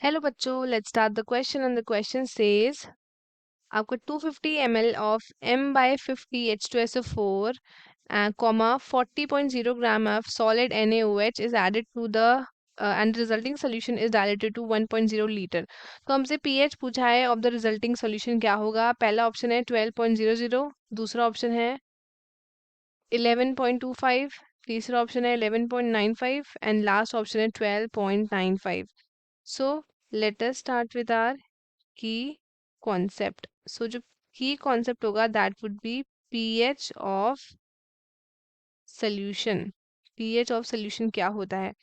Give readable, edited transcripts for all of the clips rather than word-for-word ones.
Hello बच्चों, let's start the question and the question says आपको 250 ml of M/50H2SO4 comma 40.0 gram of solid NaOH is added to the and the resulting solution is diluted to 1.0 litre. तो हमसे pH पूछा है of the resulting solution क्या होगा। पहला option है 12.00, दूसरा ऑप्शन है 11.25, तीसरा ऑप्शन है 11.95 एंड लास्ट ऑप्शन है 12.95। So let us start with our key concept. So जो की कॉन्सेप्ट होगा that would be pH of solution. PH of solution क्या होता है?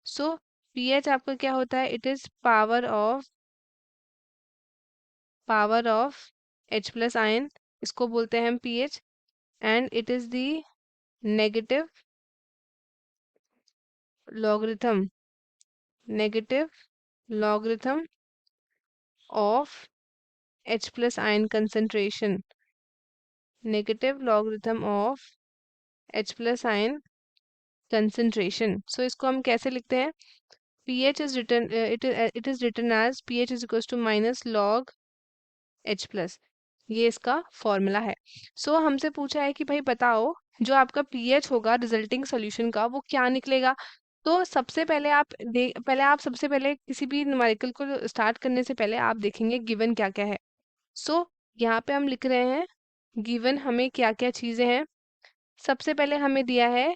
सो पीएच आपका क्या होता है? It is power of H plus ion, इसको बोलते हैं हम pH, and it is the negative logarithm of H plus ion concentration, negative logarithm of H plus ion concentration. So इसको हम कैसे लिखते हैं? pH is written it is written as pH is equals to minus log H plus। ये इसका formula है। सो हमसे पूछा है कि भाई बताओ जो आपका pH होगा रिजल्टिंग सॉल्यूशन का वो क्या निकलेगा। तो सबसे पहले किसी भी न्यूमेरिकल को स्टार्ट करने से पहले आप देखेंगे गिवन क्या क्या है। सो यहाँ पे हम लिख रहे हैं गिवन हमें क्या क्या चीजें हैं। सबसे पहले हमें दिया है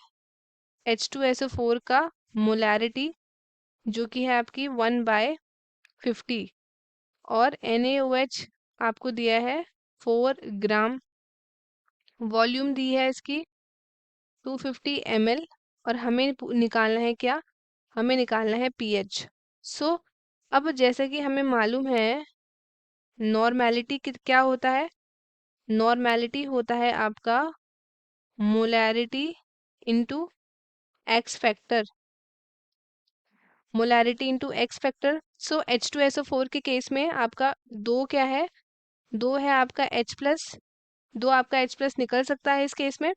H2SO4 का मोलैरिटी जो कि है आपकी 1/50, और NaOH आपको दिया है 4 ग्राम, वॉल्यूम दी है इसकी 250 ml, और हमें निकालना है क्या? हमें निकालना है pH। सो अब जैसा कि हमें मालूम है नॉर्मेलिटी क्या होता है? नॉर्मेलिटी होता है आपका molarity into X factor, molarity into X factor. So H2SO4 के केस में आपका दो क्या है? दो है आपका H प्लस, दो आपका H प्लस निकल सकता है इस केस में।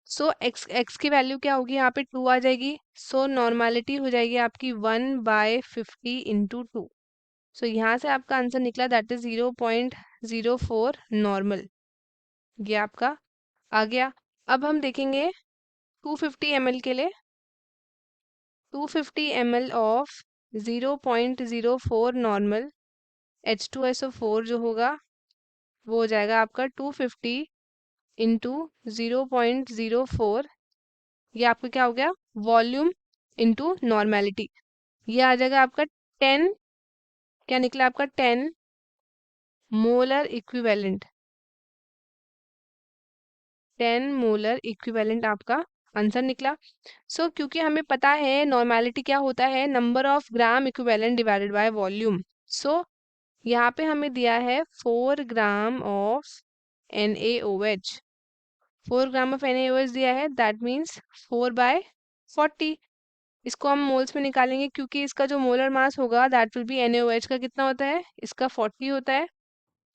सो एक्स की वैल्यू क्या होगी? यहाँ पे 2 आ जाएगी। सो नॉर्मेलिटी हो जाएगी आपकी 1/50 इंटू 2। सो यहाँ से आपका आंसर निकला दैट इज 0.04 नॉर्मल। ये आपका आ गया। अब हम देखेंगे 250 ml के लिए। 250 ml ऑफ 0.04 नॉर्मल H2SO4 जो होगा वो हो जाएगा आपका 250 इंटू 0.04। ये आपका क्या हो गया? Volume into normality. ये आ जाएगा आपका 10, क्या निकला आपका? 10 मोलर इक्विवेलेंट। 10 मोलर इक्विवेलेंट आपका आंसर निकला। सो क्योंकि हमें पता है नॉर्मेलिटी क्या होता है, number of gram equivalent divided by volume. So यहाँ पे हमें दिया है 4 gram of NaOH, 4 gram of NaOH दिया है, दैट मीन्स 4/40। इसको हम मोल्स में निकालेंगे क्योंकि इसका जो मोलर मास होगा दैट विल बी NaOH का कितना होता है? इसका 40 होता है।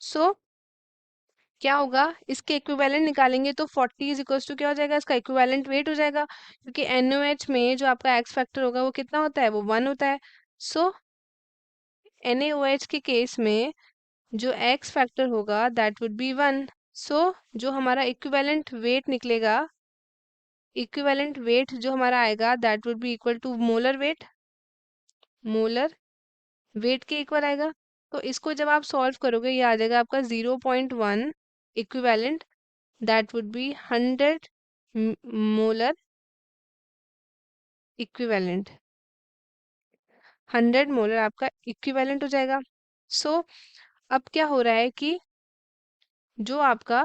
सो क्या होगा? इसके इक्विवेलेंट निकालेंगे तो 40 इज इक्वल्स टू क्या हो जाएगा? इसका इक्विवेलेंट वेट हो जाएगा, क्योंकि NaOH में जो आपका एक्स फैक्टर होगा वो कितना होता है? वो 1 होता है। सो NaOH के केस में जो एक्स फैक्टर होगा दैट वुड बी 1। सो जो हमारा इक्विवेलेंट वेट जो हमारा आएगा that would be equal to molar weight के इक्वल आएगा। तो इसको जब आप सॉल्व करोगे ये आ जाएगा आपका 0.1 equivalent, that would B 100 molar equivalent. 100 molar आपका इक्विवेलेंट हो जाएगा। सो अब क्या हो रहा है कि जो आपका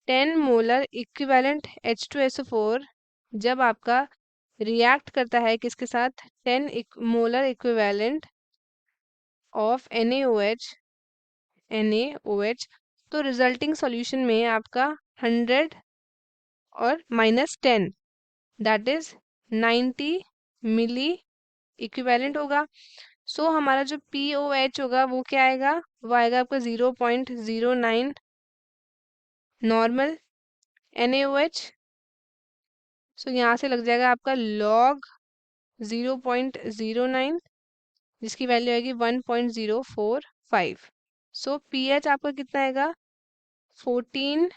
10 मोलर इक्विवेलेंट H2SO4 जब आपका रिएक्ट करता है किसके साथ? 10 मोलर इक्विवेलेंट ऑफ NaOH, तो रिजल्टिंग सॉल्यूशन में आपका 100 और -10 दैट इज 90 मिली इक्विवेलेंट होगा। सो हमारा जो POH होगा वो क्या आएगा? वो आएगा आपका 0.09 नॉर्मल NaOH। सो यहाँ से लग जाएगा आपका log 0.09 जिसकी वैल्यू आएगी 1.045। सो pH आपका कितना आएगा 14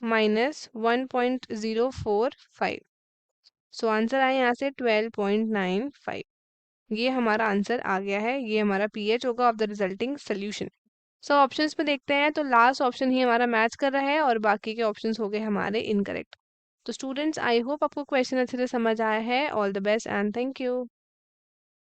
माइनस 1.045। सो आंसर आए यहाँ से 12.95। ये हमारा आंसर आ गया है, ये हमारा pH होगा of the resulting solution. So options में देखते हैं तो लास्ट ऑप्शन ही हमारा मैच कर रहा है और बाकी के ऑप्शंस हो गए हमारे इनकरेक्ट। तो स्टूडेंट्स आई होप आपको क्वेश्चन अच्छे से समझ आया है। All the best and thank you.